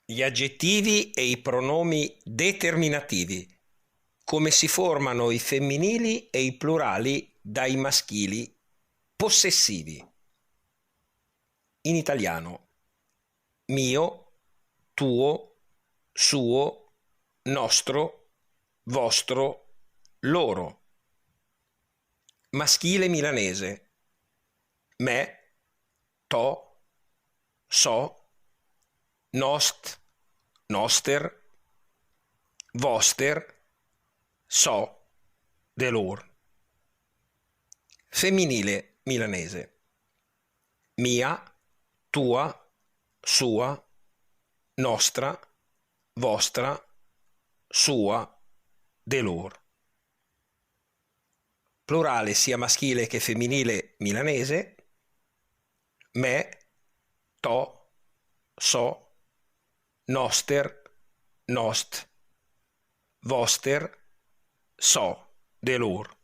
Gli aggettivi e i pronomi determinativi. Come si formano i femminili e i plurali dai maschili possessivi. In italiano: mio, tuo, suo, nostro, vostro, loro. Maschile milanese: me, to, so, nost, noster, voster, so, de lor. Femminile milanese: mia, tua, sua, nostra, vostra, sua, de lor. Plurale sia maschile che femminile milanese: me, to, so, noster, nost, voster, so, de lor.